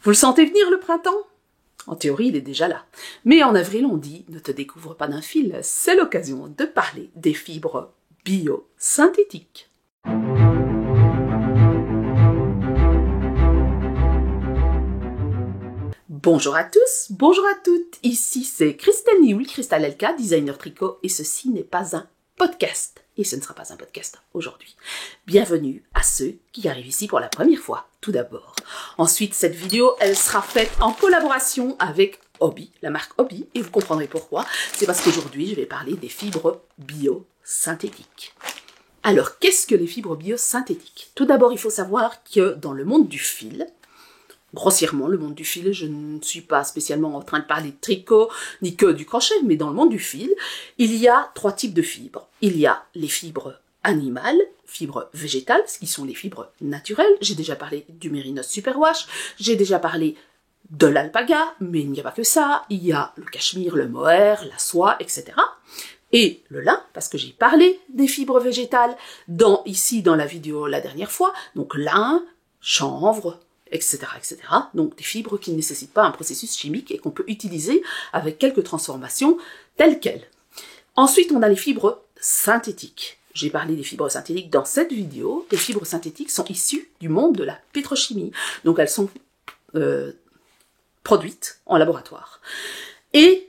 Vous le sentez venir le printemps? En théorie, il est déjà là. Mais en avril, on dit « Ne te découvre pas d'un fil », c'est l'occasion de parler des fibres biosynthétiques. Bonjour à tous, bonjour à toutes, ici c'est Christelle Nioul, Cristal LK, designer tricot, et ceci n'est pas un podcast. Et ce ne sera pas un podcast aujourd'hui. Bienvenue à ceux qui arrivent ici pour la première fois, tout d'abord. Ensuite, cette vidéo, elle sera faite en collaboration avec Hobby, la marque Hobby, et vous comprendrez pourquoi. C'est parce qu'aujourd'hui, je vais parler des fibres biosynthétiques. Alors, qu'est-ce que les fibres biosynthétiques? Tout d'abord, il faut savoir que dans le monde du fil, grossièrement, le monde du fil, je ne suis pas spécialement en train de parler de tricot, ni que du crochet, mais dans le monde du fil, il y a trois types de fibres. Il y a les fibres animales, fibres végétales, ce qui sont les fibres naturelles. J'ai déjà parlé du mérinos superwash, j'ai déjà parlé de l'alpaga, mais il n'y a pas que ça. Il y a le cachemire, le mohair, la soie, etc. Et le lin, parce que j'ai parlé des fibres végétales ici dans la vidéo la dernière fois. Donc lin, chanvre, etc., etc. Donc des fibres qui ne nécessitent pas un processus chimique et qu'on peut utiliser avec quelques transformations telles quelles. Ensuite, on a les fibres synthétiques. J'ai parlé des fibres synthétiques dans cette vidéo. Les fibres synthétiques sont issues du monde de la pétrochimie. Donc elles sont produites en laboratoire. Et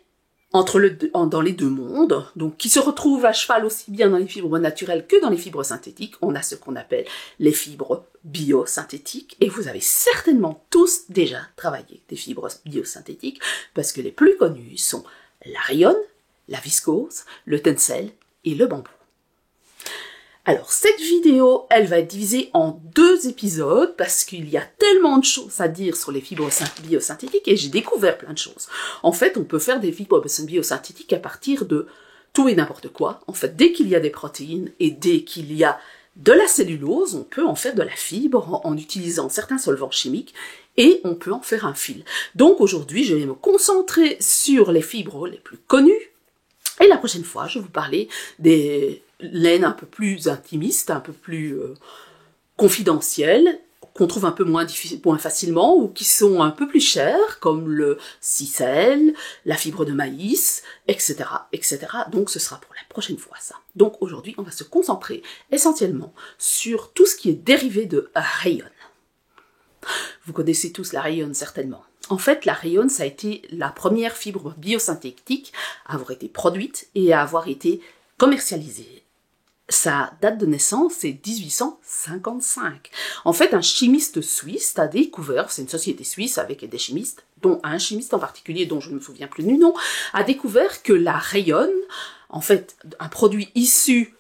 dans les deux mondes, donc qui se retrouvent à cheval aussi bien dans les fibres naturelles que dans les fibres synthétiques, on a ce qu'on appelle les fibres biosynthétiques. Et vous avez certainement tous déjà travaillé des fibres biosynthétiques, parce que les plus connues sont la rayonne, la viscose, le tencel et le bambou. Alors, cette vidéo, elle va être divisée en deux épisodes parce qu'il y a tellement de choses à dire sur les fibres biosynthétiques et j'ai découvert plein de choses. En fait, on peut faire des fibres biosynthétiques à partir de tout et n'importe quoi. En fait, dès qu'il y a des protéines et dès qu'il y a de la cellulose, on peut en faire de la fibre en utilisant certains solvants chimiques et on peut en faire un fil. Donc aujourd'hui, je vais me concentrer sur les fibres les plus connues et la prochaine fois, je vais vous parler des laines un peu plus intimistes, un peu plus confidentielles, qu'on trouve un peu moins facilement ou qui sont un peu plus chères, comme le sisal, la fibre de maïs, etc., etc. Donc ce sera pour la prochaine fois ça. Donc aujourd'hui, on va se concentrer essentiellement sur tout ce qui est dérivé de rayonne. Vous connaissez tous la rayonne certainement. En fait, la rayonne, ça a été la première fibre biosynthétique à avoir été produite et à avoir été commercialisée. Sa date de naissance, c'est 1855. En fait, un chimiste suisse a découvert, c'est une société suisse avec des chimistes, dont un chimiste en particulier, dont je ne me souviens plus du nom, a découvert que la rayonne, en fait, un produit issu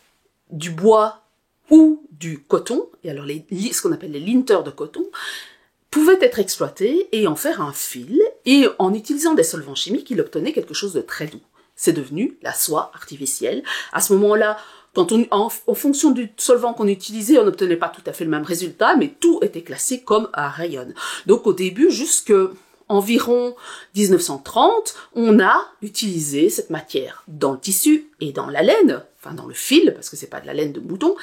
du bois ou du coton, et alors ce qu'on appelle les linters de coton, pouvait être exploité et en faire un fil, et en utilisant des solvants chimiques, il obtenait quelque chose de très doux. C'est devenu la soie artificielle. À ce moment-là, en fonction du solvant qu'on utilisait, on n'obtenait pas tout à fait le même résultat, mais tout était classé comme à rayonne. Donc au début, jusque environ 1930, on a utilisé cette matière dans le tissu et dans la laine, enfin dans le fil, parce que c'est pas de la laine de mouton,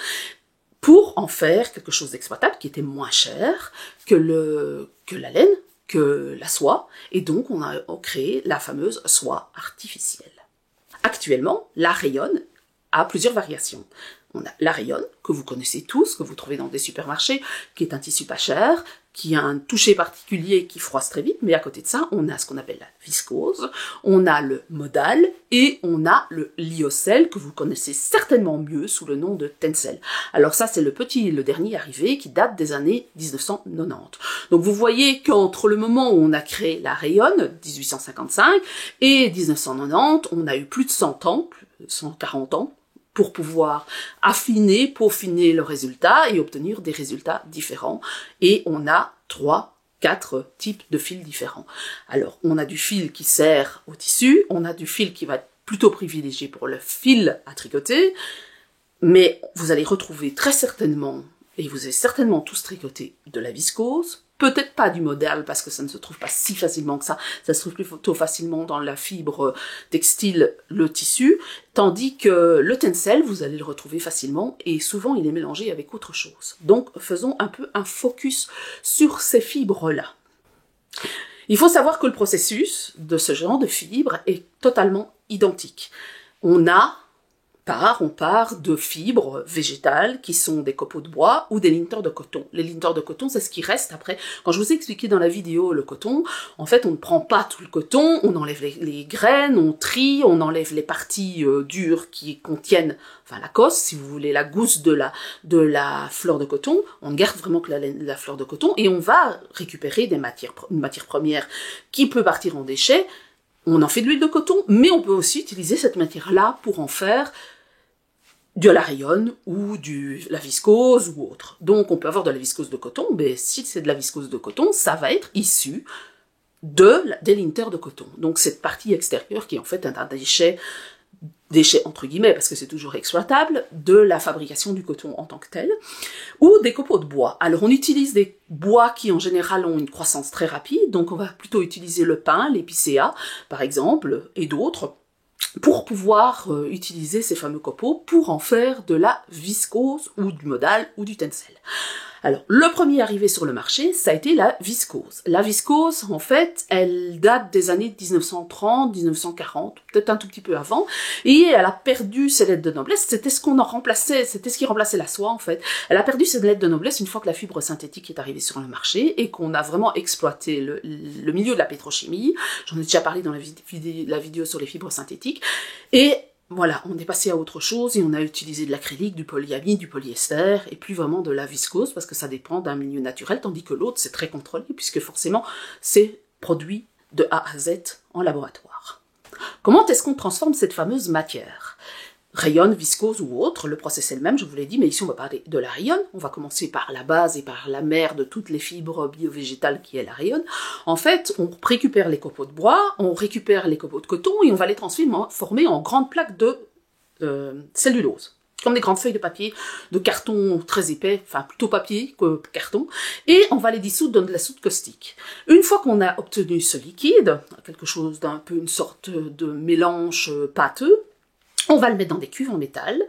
pour en faire quelque chose d'exploitable qui était moins cher que la laine, que la soie, et donc on a créé la fameuse soie artificielle. Actuellement, la rayonne a plusieurs variations. On a la rayonne, que vous connaissez tous, que vous trouvez dans des supermarchés, qui est un tissu pas cher, qui a un toucher particulier qui froisse très vite, mais à côté de ça, on a ce qu'on appelle la viscose, on a le modal et on a le lyocell, que vous connaissez certainement mieux sous le nom de tencel. Alors ça, c'est le dernier arrivé qui date des années 1990. Donc vous voyez qu'entre le moment où on a créé la rayonne, 1855, et 1990, on a eu plus de 100 ans, 140 ans, pour pouvoir peaufiner le résultat et obtenir des résultats différents. Et on a 4 types de fils différents. Alors, on a du fil qui sert au tissu, on a du fil qui va être plutôt privilégié pour le fil à tricoter, mais vous allez retrouver très certainement, et vous avez certainement tous tricoté de la viscose, peut-être pas du modal parce que ça ne se trouve pas si facilement que ça se trouve plutôt facilement dans la fibre textile, le tissu, tandis que le tencel, vous allez le retrouver facilement et souvent il est mélangé avec autre chose. Donc faisons un peu un focus sur ces fibres-là. Il faut savoir que le processus de ce genre de fibre est totalement identique. On part de fibres végétales qui sont des copeaux de bois ou des linters de coton. Les linters de coton, c'est ce qui reste après. Quand je vous ai expliqué dans la vidéo le coton, en fait, on ne prend pas tout le coton, on enlève les graines, on trie, on enlève les parties dures qui contiennent, enfin la cosse, si vous voulez, la gousse de la fleur de coton. On garde vraiment que la fleur de coton et on va récupérer une matière première qui peut partir en déchets. On en fait de l'huile de coton, mais on peut aussi utiliser cette matière-là pour en faire de la rayonne ou la viscose ou autre. Donc on peut avoir de la viscose de coton, mais si c'est de la viscose de coton, ça va être issu des linters de coton. Donc cette partie extérieure qui est en fait un déchet entre guillemets, parce que c'est toujours exploitable, de la fabrication du coton en tant que tel, ou des copeaux de bois. Alors on utilise des bois qui en général ont une croissance très rapide, donc on va plutôt utiliser le pin, l'épicéa par exemple, et d'autres, pour pouvoir utiliser ces fameux copeaux pour en faire de la viscose ou du modal ou du tencel. Alors, le premier arrivé sur le marché, ça a été la viscose. La viscose, en fait, elle date des années 1930, 1940, peut-être un tout petit peu avant, et elle a perdu ses lettres de noblesse. C'était ce qui remplaçait la soie, en fait. Elle a perdu ses lettres de noblesse une fois que la fibre synthétique est arrivée sur le marché et qu'on a vraiment exploité le milieu de la pétrochimie. J'en ai déjà parlé dans la vidéo sur les fibres synthétiques. Et voilà, on est passé à autre chose et on a utilisé de l'acrylique, du polyamide, du polyester et plus vraiment de la viscose parce que ça dépend d'un milieu naturel, tandis que l'autre c'est très contrôlé puisque forcément c'est produit de A à Z en laboratoire. Comment est-ce qu'on transforme cette fameuse matière ? Rayonne, viscose ou autre, le process est le même, je vous l'ai dit, mais ici on va parler de la rayonne. On va commencer par la base et par la mère de toutes les fibres bio-végétales qui est la rayonne. En fait, on récupère les copeaux de bois, on récupère les copeaux de coton et on va les transformer en grandes plaques de cellulose, comme des grandes feuilles de papier, de carton très épais, enfin plutôt papier que carton, et on va les dissoudre dans de la soude caustique. Une fois qu'on a obtenu ce liquide, quelque chose d'un peu une sorte de mélange pâteux, on va le mettre dans des cuves en métal,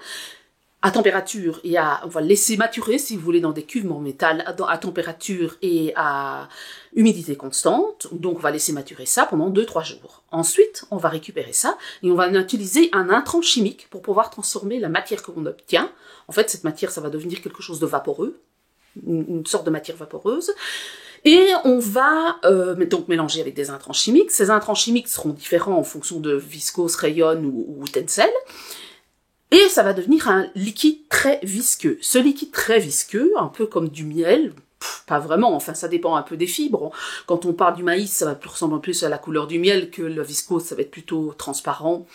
à température on va le laisser maturer si vous voulez dans des cuves en métal à température et à humidité constante. Donc on va laisser maturer ça pendant 2-3 jours. Ensuite, on va récupérer ça et on va utiliser un intrant chimique pour pouvoir transformer la matière qu'on obtient. En fait, cette matière, ça va devenir quelque chose de vaporeux, une sorte de matière vaporeuse. Et on va donc mélanger avec des intrants chimiques. Ces intrants chimiques seront différents en fonction de viscose, rayonne ou tencel. Et ça va devenir un liquide très visqueux. Ce liquide très visqueux, un peu comme du miel, pas vraiment, enfin ça dépend un peu des fibres. Quand on parle du maïs, ça va ressembler plus à la couleur du miel que le viscose, ça va être plutôt transparent.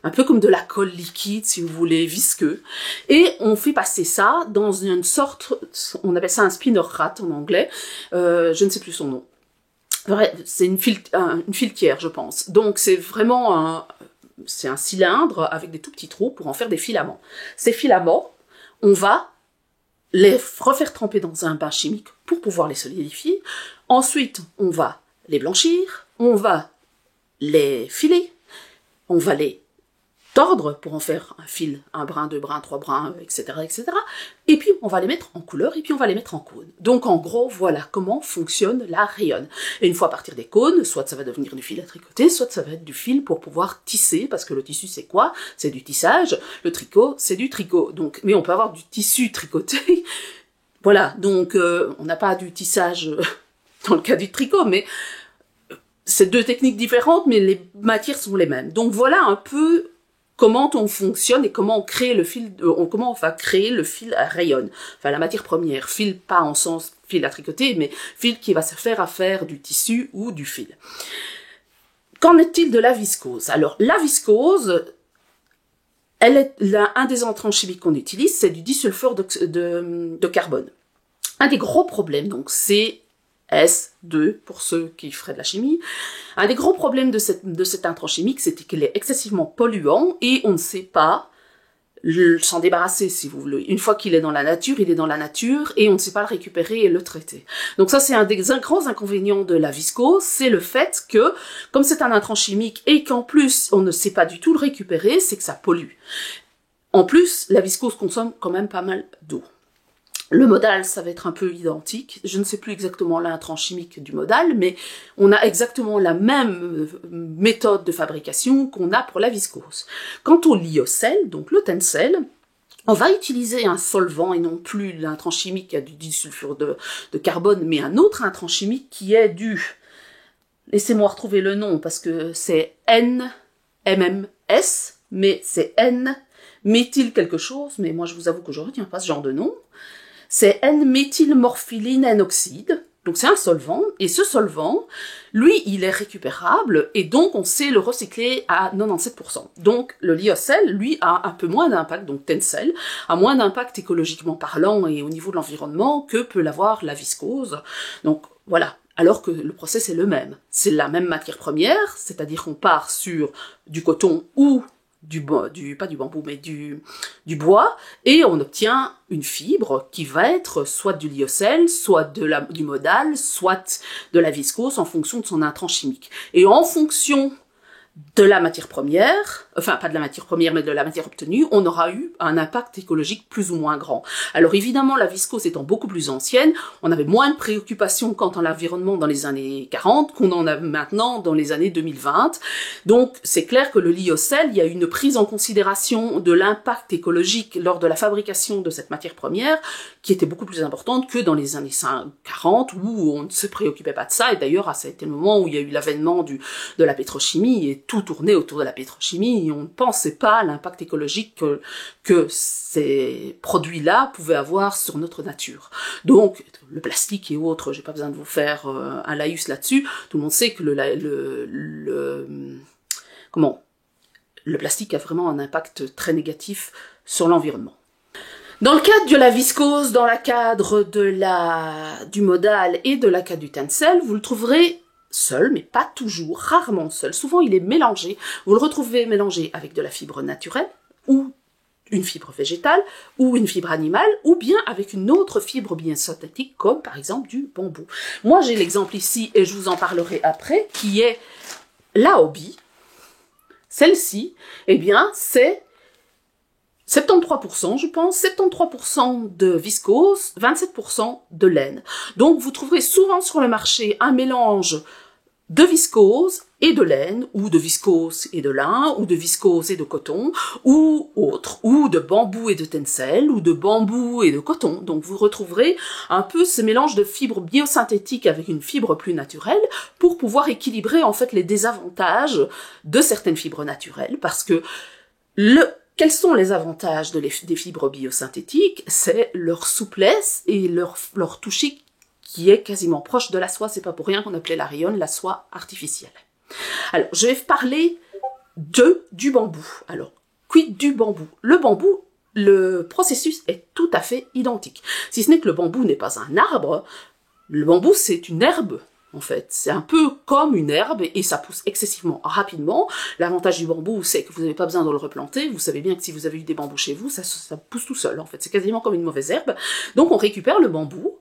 Un peu comme de la colle liquide, si vous voulez, visqueux. Et on fait passer ça dans une sorte, on appelle ça un spinner rat en anglais, je ne sais plus son nom. C'est une filetière, je pense. Donc c'est vraiment c'est un cylindre avec des tout petits trous pour en faire des filaments. Ces filaments, on va les refaire tremper dans un bain chimique pour pouvoir les solidifier. Ensuite, on va les blanchir, on va les filer, on va les tordre pour en faire un fil, un brin, 2 brins, 3 brins, etc., etc. Et puis, on va les mettre en couleur et puis on va les mettre en cône. Donc, en gros, voilà comment fonctionne la rayonne. Et une fois à partir des cônes, soit ça va devenir du fil à tricoter, soit ça va être du fil pour pouvoir tisser, parce que le tissu, c'est quoi? C'est du tissage. Le tricot, c'est du tricot. Donc, mais on peut avoir du tissu tricoté. Voilà, donc on n'a pas du tissage dans le cas du tricot, mais c'est 2 techniques différentes, mais les matières sont les mêmes. Donc, voilà un peu comment on fonctionne et comment on crée le fil, comment on va créer le fil à rayonne. Enfin, la matière première, fil pas en sens fil à tricoter, mais fil qui va se faire à faire du tissu ou du fil. Qu'en est-il de la viscose? Alors, la viscose, un des entrants chimiques qu'on utilise, c'est du disulfure de carbone. Un des gros problèmes, donc, c'est S2 pour ceux qui feraient de la chimie. Un des gros problèmes de cet intrant chimique, c'était qu'il est excessivement polluant et on ne sait pas s'en débarrasser, si vous voulez. Une fois qu'il est dans la nature, il est dans la nature et on ne sait pas le récupérer et le traiter. Donc ça, c'est un des grands inconvénients de la viscose, c'est le fait que, comme c'est un intrant chimique et qu'en plus, on ne sait pas du tout le récupérer, c'est que ça pollue. En plus, la viscose consomme quand même pas mal d'eau. Le modal, ça va être un peu identique. Je ne sais plus exactement l'intrant chimique du modal, mais on a exactement la même méthode de fabrication qu'on a pour la viscose. Quant au lyocell, donc le tencel, on va utiliser un solvant et non plus l'intrant chimique qui a du disulfure de carbone, mais un autre intrant chimique qui est du... Laissez-moi retrouver le nom parce que c'est NMMS, mais c'est N-méthyl quelque chose, mais moi je vous avoue que je ne retiens pas ce genre de nom. C'est N-méthylmorphyline N-oxyde, donc c'est un solvant, et ce solvant, lui, il est récupérable, et donc on sait le recycler à 97%. Donc le lyocell, lui, a un peu moins d'impact, donc tencel, a moins d'impact écologiquement parlant et au niveau de l'environnement que peut l'avoir la viscose. Donc voilà, alors que le process est le même. C'est la même matière première, c'est-à-dire qu'on part sur du coton ou pas du bambou, mais du bois, et on obtient une fibre qui va être soit du lyocell, soit du modal, soit de la viscose en fonction de son intrant chimique. Et en fonction de la matière première, enfin pas de la matière première mais de la matière obtenue, on aura eu un impact écologique plus ou moins grand. Alors évidemment la viscose étant beaucoup plus ancienne, on avait moins de préoccupations quant à l'environnement dans les années 40 qu'on en a maintenant dans les années 2020. Donc c'est clair que le lyocell, il y a une prise en considération de l'impact écologique lors de la fabrication de cette matière première qui était beaucoup plus importante que dans les années 40 où on ne se préoccupait pas de ça, et d'ailleurs ça a été le moment où il y a eu l'avènement de la pétrochimie et tout tournait autour de la pétrochimie, et on ne pensait pas à l'impact écologique que ces produits-là pouvaient avoir sur notre nature. Donc, le plastique et autres, j'ai pas besoin de vous faire un laïus là-dessus, tout le monde sait que le plastique a vraiment un impact très négatif sur l'environnement. Dans le cadre de la viscose, dans le cadre du modal et de la cadre du tencel, vous le trouverez seul, mais pas toujours, rarement seul. Souvent, il est mélangé. Vous le retrouvez mélangé avec de la fibre naturelle, ou une fibre végétale, ou une fibre animale, ou bien avec une autre fibre bien synthétique, comme par exemple du bambou. Moi, j'ai l'exemple ici, et je vous en parlerai après, qui est la hobby. Celle-ci, eh bien, c'est 73%, je pense, 73% de viscose, 27% de laine. Donc, vous trouverez souvent sur le marché un mélange de viscose et de laine, ou de viscose et de lin, ou de viscose et de coton, ou autre, ou de bambou et de tencel, ou de bambou et de coton. Donc, vous retrouverez un peu ce mélange de fibres biosynthétiques avec une fibre plus naturelle pour pouvoir équilibrer, en fait, les désavantages de certaines fibres naturelles, parce que quels sont les avantages des fibres biosynthétiques? C'est leur souplesse et leur toucher qui est quasiment proche de la soie. C'est pas pour rien qu'on appelait la rayonne la soie artificielle. Alors, je vais parler du bambou. Alors, quid du bambou? Le bambou, le processus est tout à fait identique. Si ce n'est que le bambou n'est pas un arbre, le bambou c'est une herbe. En fait, c'est un peu comme une herbe et ça pousse excessivement rapidement. L'avantage du bambou, c'est que vous n'avez pas besoin de le replanter. Vous savez bien que si vous avez eu des bambous chez vous, ça pousse tout seul. En fait, c'est quasiment comme une mauvaise herbe. Donc, on récupère le bambou.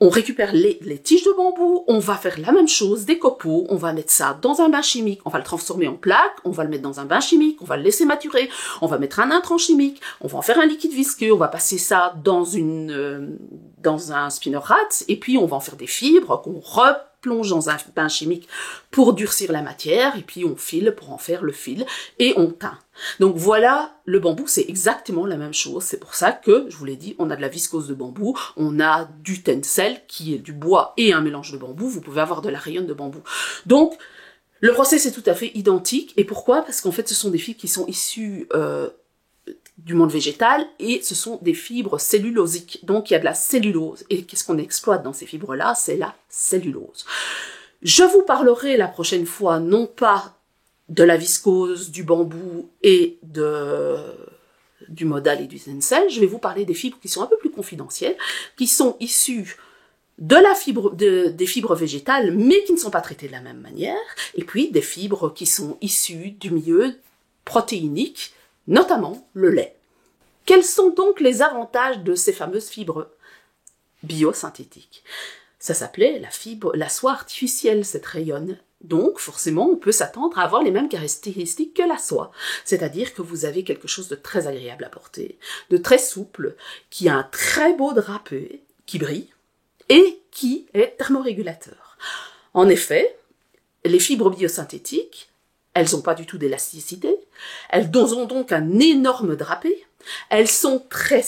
On récupère les tiges de bambou, on va faire la même chose, des copeaux, on va mettre ça dans un bain chimique, on va le transformer en plaque, on va le mettre dans un bain chimique, on va le laisser maturer, on va mettre un intrant chimique, on va en faire un liquide visqueux, on va passer ça dans un spinner rat, et puis on va en faire des fibres qu'on replonge dans un bain chimique pour durcir la matière, et puis on file pour en faire le fil, et on teint. Donc voilà, le bambou, c'est exactement la même chose. C'est pour ça que, je vous l'ai dit, on a de la viscose de bambou, on a du tencel, qui est du bois et un mélange de bambou. Vous pouvez avoir de la rayonne de bambou. Donc, le process est tout à fait identique. Et pourquoi? Parce qu'en fait, ce sont des fibres qui sont issues du monde végétal et ce sont des fibres cellulosiques. Donc, il y a de la cellulose. Et qu'est-ce qu'on exploite dans ces fibres-là? C'est la cellulose. Je vous parlerai la prochaine fois, non pas de la viscose, du bambou et du modal et du tencel, je vais vous parler des fibres qui sont un peu plus confidentielles, qui sont issues des fibres végétales, mais qui ne sont pas traitées de la même manière, et puis des fibres qui sont issues du milieu protéinique, notamment le lait. Quels sont donc les avantages de ces fameuses fibres biosynthétiques? Ça s'appelait la soie artificielle, cette rayonne. Donc, forcément, on peut s'attendre à avoir les mêmes caractéristiques que la soie. C'est-à-dire que vous avez quelque chose de très agréable à porter, de très souple, qui a un très beau drapé, qui brille, et qui est thermorégulateur. En effet, les fibres biosynthétiques, elles n'ont pas du tout d'élasticité, elles ont donc un énorme drapé, elles sont très...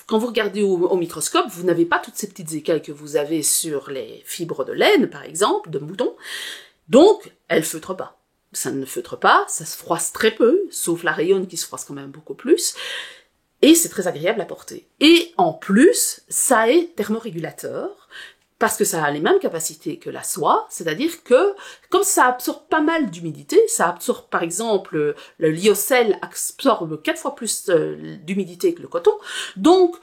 Quand vous regardez au microscope, vous n'avez pas toutes ces petites écailles que vous avez sur les fibres de laine, par exemple, de mouton. Donc, elles ne feutrent pas. Ça ne feutre pas, ça se froisse très peu, sauf la rayonne qui se froisse quand même beaucoup plus. Et c'est très agréable à porter. Et en plus, ça est thermorégulateur, parce que ça a les mêmes capacités que la soie, c'est-à-dire que, comme ça absorbe pas mal d'humidité, ça absorbe par exemple, le lyocell absorbe 4 fois plus d'humidité que le coton, donc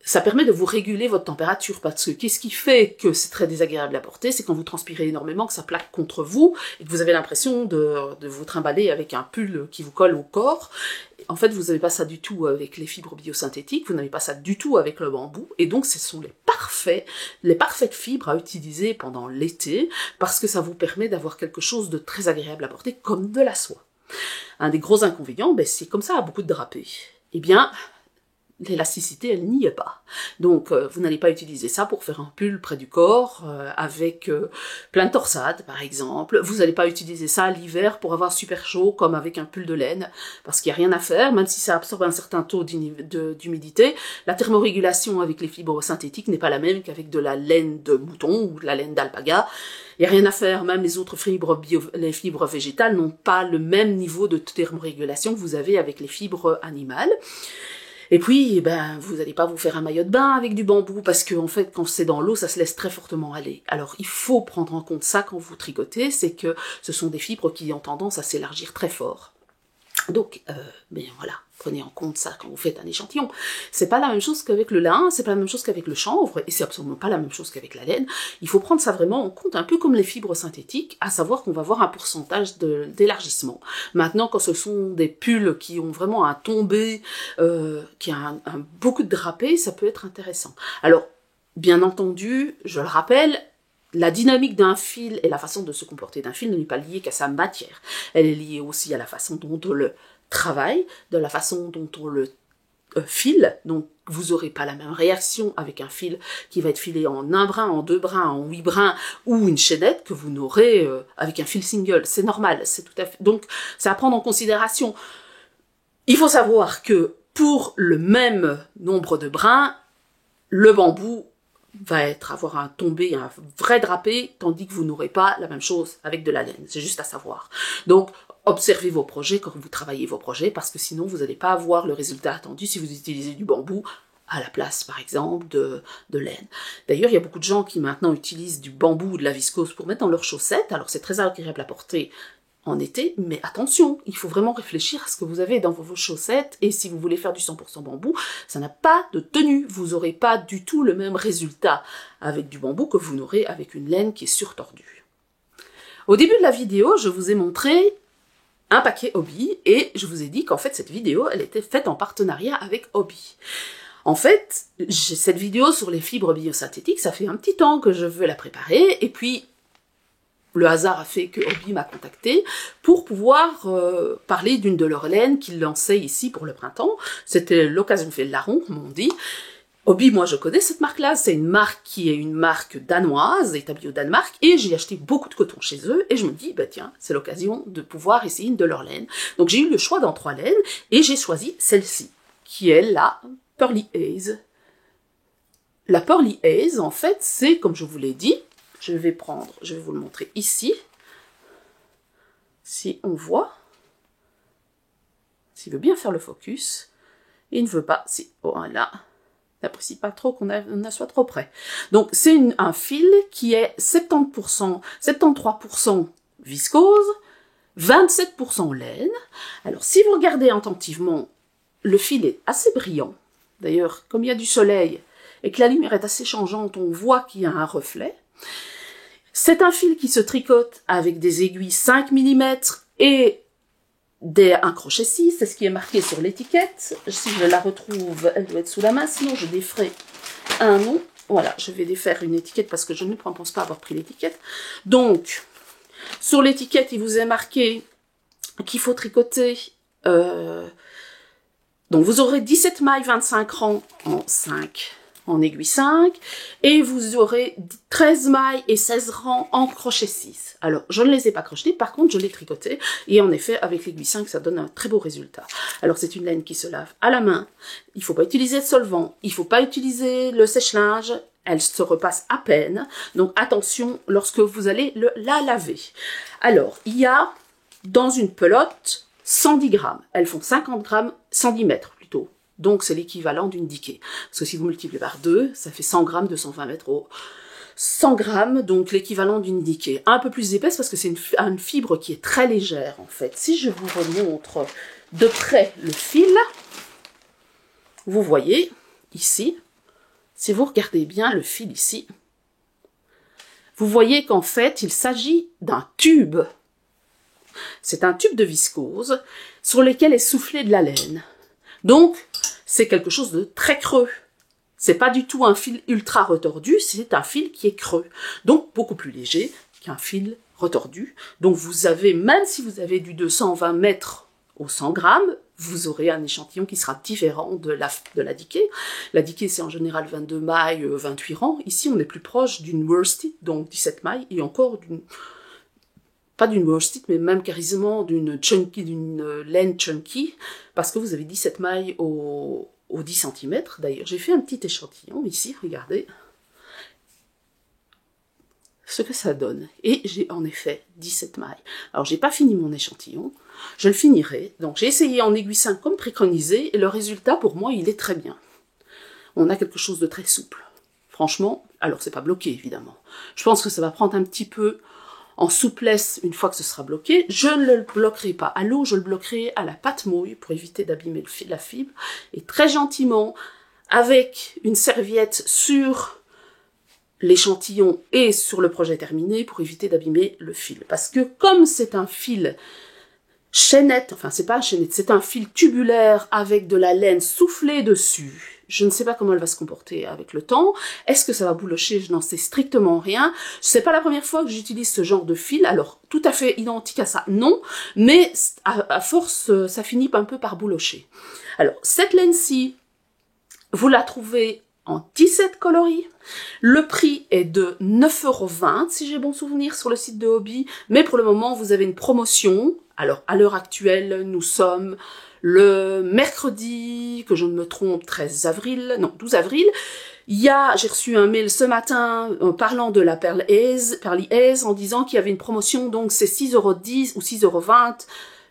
ça permet de vous réguler votre température, parce que qu'est-ce qui fait que c'est très désagréable à porter, c'est quand vous transpirez énormément, que ça plaque contre vous, et que vous avez l'impression de vous trimballer avec un pull qui vous colle au corps. En fait, vous n'avez pas ça du tout avec les fibres biosynthétiques, vous n'avez pas ça du tout avec le bambou, et donc ce sont les parfaites fibres à utiliser pendant l'été, parce que ça vous permet d'avoir quelque chose de très agréable à porter, comme de la soie. Un des gros inconvénients, c'est comme ça à beaucoup de drapés. Eh bien, l'élasticité, elle n'y est pas. Donc, vous n'allez pas utiliser ça pour faire un pull près du corps, avec plein de torsades, par exemple. Vous n'allez pas utiliser ça l'hiver pour avoir super chaud, comme avec un pull de laine, parce qu'il n'y a rien à faire, même si ça absorbe un certain taux d'humidité. La thermorégulation avec les fibres synthétiques n'est pas la même qu'avec de la laine de mouton ou de la laine d'alpaga. Il n'y a rien à faire, même les autres fibres, les fibres végétales n'ont pas le même niveau de thermorégulation que vous avez avec les fibres animales. Et puis, vous n'allez pas vous faire un maillot de bain avec du bambou, parce que en fait, quand c'est dans l'eau, ça se laisse très fortement aller. Alors, il faut prendre en compte ça quand vous tricotez, c'est que ce sont des fibres qui ont tendance à s'élargir très fort. Donc, voilà, prenez en compte ça quand vous faites un échantillon. C'est pas la même chose qu'avec le lin, c'est pas la même chose qu'avec le chanvre, et c'est absolument pas la même chose qu'avec la laine. Il faut prendre ça vraiment en compte, un peu comme les fibres synthétiques, à savoir qu'on va avoir un pourcentage d'élargissement. Maintenant, quand ce sont des pulls qui ont vraiment un tombé, qui a beaucoup de drapé, ça peut être intéressant. Alors, bien entendu, je le rappelle, la dynamique d'un fil et la façon de se comporter d'un fil n'est pas liée qu'à sa matière. Elle est liée aussi à la façon dont on le travaille, de la façon dont on le file. Donc, vous n'aurez pas la même réaction avec un fil qui va être filé en 1 brin, en 2 brins, en 8 brins, ou une chaînette que vous n'aurez avec un fil single. C'est normal, c'est tout à fait... Donc, c'est à prendre en considération. Il faut savoir que pour le même nombre de brins, le bambou va avoir un tombé, un vrai drapé, tandis que vous n'aurez pas la même chose avec de la laine. C'est juste à savoir. Donc, observez vos projets quand vous travaillez vos projets, parce que sinon, vous n'allez pas avoir le résultat attendu si vous utilisez du bambou à la place, par exemple, de laine. D'ailleurs, il y a beaucoup de gens qui maintenant utilisent du bambou ou de la viscose pour mettre dans leurs chaussettes. Alors, c'est très agréable à porter en été, mais attention, il faut vraiment réfléchir à ce que vous avez dans vos chaussettes, et si vous voulez faire du 100% bambou, ça n'a pas de tenue, vous n'aurez pas du tout le même résultat avec du bambou que vous n'aurez avec une laine qui est surtordue. Au début de la vidéo, je vous ai montré un paquet Hobbii, et je vous ai dit qu'en fait cette vidéo, elle était faite en partenariat avec Hobbii. En fait, j'ai cette vidéo sur les fibres biosynthétiques, ça fait un petit temps que je veux la préparer, et puis le hasard a fait que Hobbii m'a contacté pour pouvoir parler d'une de leurs laines qu'ils lançaient ici pour le printemps. C'était l'occasion fait le larron, comme on dit. Hobbii, moi je connais cette marque-là, c'est une marque qui est une marque danoise, établie au Danemark, et j'ai acheté beaucoup de coton chez eux, et je me dis, tiens, c'est l'occasion de pouvoir essayer une de leurs laines. Donc j'ai eu le choix dans 3 laines, et j'ai choisi celle-ci, qui est la Pearly Haze. La Pearly Haze, en fait, c'est, comme je vous l'ai dit, je vais vous le montrer ici. Si on voit, s'il veut bien faire le focus, il ne veut pas, si, voilà, n'apprécie pas trop qu'on soit trop près. Donc c'est un fil qui est 73% viscose, 27% laine. Alors si vous regardez attentivement, le fil est assez brillant. D'ailleurs, comme il y a du soleil et que la lumière est assez changeante, on voit qu'il y a un reflet. C'est un fil qui se tricote avec des aiguilles 5 mm et un crochet 6, c'est ce qui est marqué sur l'étiquette. Si je la retrouve, elle doit être sous la main, sinon je déferai un nom. Voilà, je vais défaire une étiquette parce que je ne pense pas avoir pris l'étiquette. Donc, Sur l'étiquette, il vous est marqué qu'il faut tricoter. Donc vous aurez 17 mailles 25 rangs en 5, en aiguille 5, et vous aurez 13 mailles et 16 rangs en crochet 6. Alors, je ne les ai pas crochetés, par contre, je les ai tricotés, et en effet, avec l'aiguille 5, ça donne un très beau résultat. Alors, c'est une laine qui se lave à la main, il ne faut pas utiliser de solvant, il ne faut pas utiliser le sèche-linge, elle se repasse à peine, donc attention lorsque vous allez la laver. Alors, il y a dans une pelote 110 grammes, elles font 50 grammes, 110 mètres plutôt. Donc, c'est l'équivalent d'une diquée. Parce que si vous multipliez par 2, ça fait 100 grammes, 220 mètres au 100 grammes, donc l'équivalent d'une diquée. Un peu plus épaisse parce que c'est une fibre qui est très légère, en fait. Si je vous remontre de près le fil, vous voyez, ici, si vous regardez bien le fil ici, vous voyez qu'en fait, il s'agit d'un tube. C'est un tube de viscose sur lequel est soufflée de la laine. Donc, c'est quelque chose de très creux. C'est pas du tout un fil ultra retordu, c'est un fil qui est creux. Donc, beaucoup plus léger qu'un fil retordu. Donc, vous avez, même si vous avez du 220 mètres au 100 grammes, vous aurez un échantillon qui sera différent de la diquée. La diquée, c'est en général 22 mailles, 28 rangs. Ici, on est plus proche d'une worsted, donc 17 mailles, et encore pas d'une worsted, mais même carrément d'une laine chunky, parce que vous avez 17 mailles au 10 cm. D'ailleurs, j'ai fait un petit échantillon ici, regardez ce que ça donne. Et j'ai en effet 17 mailles. Alors, j'ai pas fini mon échantillon, je le finirai. Donc, j'ai essayé en aiguille 5 comme préconisé, et le résultat, pour moi, il est très bien. On a quelque chose de très souple. Franchement, alors c'est pas bloqué, évidemment. Je pense que ça va prendre un petit peu en souplesse une fois que ce sera bloqué. Je ne le bloquerai pas à l'eau, je le bloquerai à la pâte mouille pour éviter d'abîmer la fibre. Et très gentiment, avec une serviette sur l'échantillon et sur le projet terminé pour éviter d'abîmer le fil. Parce que comme c'est un fil chaînette, enfin c'est pas un chaînette, c'est un fil tubulaire avec de la laine soufflée dessus. Je ne sais pas comment elle va se comporter avec le temps. Est-ce que ça va boulocher? Je n'en sais strictement rien. C'est pas la première fois que j'utilise ce genre de fil. Alors, tout à fait identique à ça, non. Mais à force, ça finit un peu par boulocher. Alors, cette laine-ci, vous la trouvez en 17 coloris. Le prix est de 9,20 € si j'ai bon souvenir sur le site de Hobbii. Mais pour le moment, vous avez une promotion. Alors, à l'heure actuelle, nous sommes le mercredi, que je ne me trompe, 12 avril, j'ai reçu un mail ce matin parlant de la Pearly Aise en disant qu'il y avait une promotion, donc c'est 6,10 € ou 6,20 €.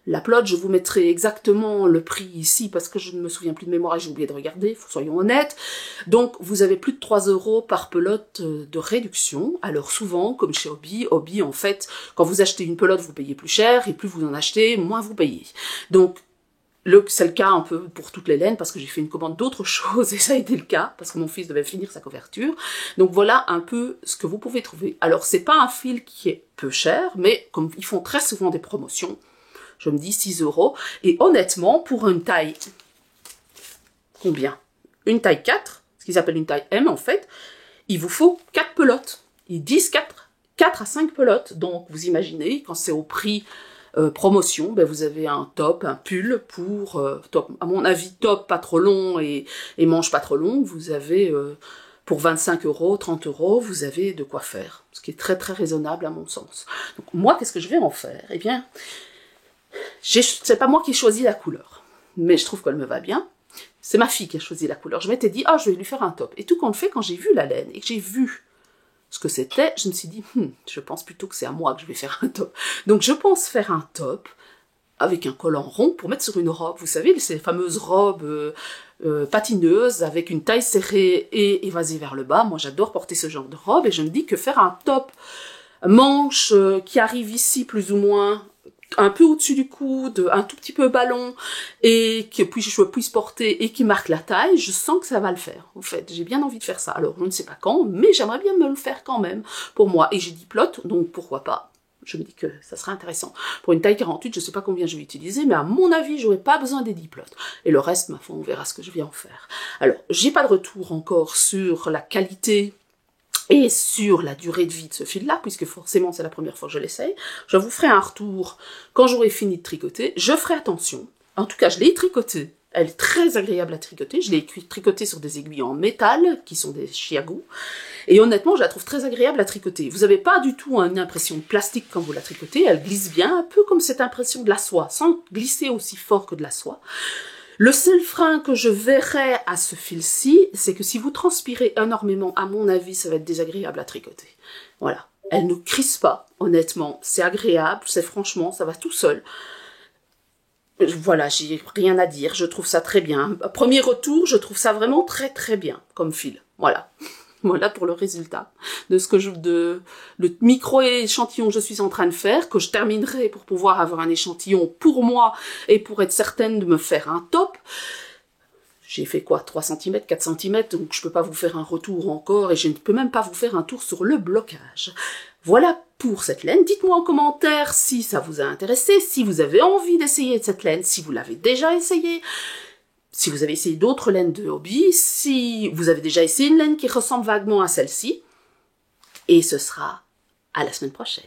La pelote, je vous mettrai exactement le prix ici parce que je ne me souviens plus de mémoire et j'ai oublié de regarder, soyons honnêtes. Donc, vous avez plus de 3 € par pelote de réduction. Alors souvent, comme chez Hobbii, en fait, quand vous achetez une pelote, vous payez plus cher et plus vous en achetez, moins vous payez. Donc, c'est le cas un peu pour toutes les laines parce que j'ai fait une commande d'autres choses et ça a été le cas parce que mon fils devait finir sa couverture. Donc voilà un peu ce que vous pouvez trouver. Alors c'est pas un fil qui est peu cher, mais comme ils font très souvent des promotions, je me dis 6 €. Et honnêtement, pour une taille, combien? Une taille 4, ce qu'ils appellent une taille M en fait, il vous faut 4 pelotes. Ils disent 4 à 5 pelotes. Donc vous imaginez, quand c'est au prix promotion, ben vous avez un top, un pull pour, top, à mon avis, top pas trop long et manche pas trop longue, vous avez pour 25 €, 30 €, vous avez de quoi faire, ce qui est très très raisonnable à mon sens. Donc moi, qu'est-ce que je vais en faire? Eh bien, c'est pas moi qui ai choisi la couleur, mais je trouve qu'elle me va bien. C'est ma fille qui a choisi la couleur. Je m'étais dit, je vais lui faire un top. Et tout compte fait, quand j'ai vu la laine et que j'ai vu ce que c'était, je me suis dit, je pense plutôt que c'est à moi que je vais faire un top. Donc je pense faire un top avec un collant rond pour mettre sur une robe. Vous savez, ces fameuses robes patineuses avec une taille serrée et évasée vers le bas. Moi, j'adore porter ce genre de robe et je me dis que faire un top manche qui arrive ici plus ou moins un peu au-dessus du coude, un tout petit peu ballon, et que je puisse porter et qui marque la taille, je sens que ça va le faire. En fait, j'ai bien envie de faire ça. Alors, je ne sais pas quand, mais j'aimerais bien me le faire quand même, pour moi. Et j'ai diplote, donc pourquoi pas. Je me dis que ça serait intéressant. Pour une taille 48, je ne sais pas combien je vais utiliser, mais à mon avis, j'aurais pas besoin des diplotes. Et le reste, ma foi, on verra ce que je vais en faire. Alors, j'ai pas de retour encore sur la qualité Et sur la durée de vie de ce fil-là, puisque forcément c'est la première fois que je l'essaye, je vous ferai un retour quand j'aurai fini de tricoter. Je ferai attention. En tout cas, je l'ai tricoté. Elle est très agréable à tricoter. Je l'ai tricoté sur des aiguilles en métal, qui sont des chiagous. Et honnêtement, je la trouve très agréable à tricoter. Vous n'avez pas du tout une impression de plastique quand vous la tricotez. Elle glisse bien, un peu comme cette impression de la soie, sans glisser aussi fort que de la soie. Le seul frein que je verrais à ce fil-ci, c'est que si vous transpirez énormément, à mon avis, ça va être désagréable à tricoter. Voilà. Elle ne crisse pas, honnêtement. C'est agréable, c'est franchement, ça va tout seul. Voilà, j'ai rien à dire, je trouve ça très bien. Premier retour, je trouve ça vraiment très très bien comme fil. Voilà. Voilà pour le résultat de ce que le micro-échantillon que je suis en train de faire, que je terminerai pour pouvoir avoir un échantillon pour moi et pour être certaine de me faire un top. J'ai fait quoi, 3 cm, 4 cm, donc je peux pas vous faire un retour encore et je ne peux même pas vous faire un tour sur le blocage. Voilà pour cette laine. Dites-moi en commentaire si ça vous a intéressé, si vous avez envie d'essayer cette laine, si vous l'avez déjà essayé. Si vous avez essayé d'autres laines de hobby, si vous avez déjà essayé une laine qui ressemble vaguement à celle-ci, et ce sera à la semaine prochaine.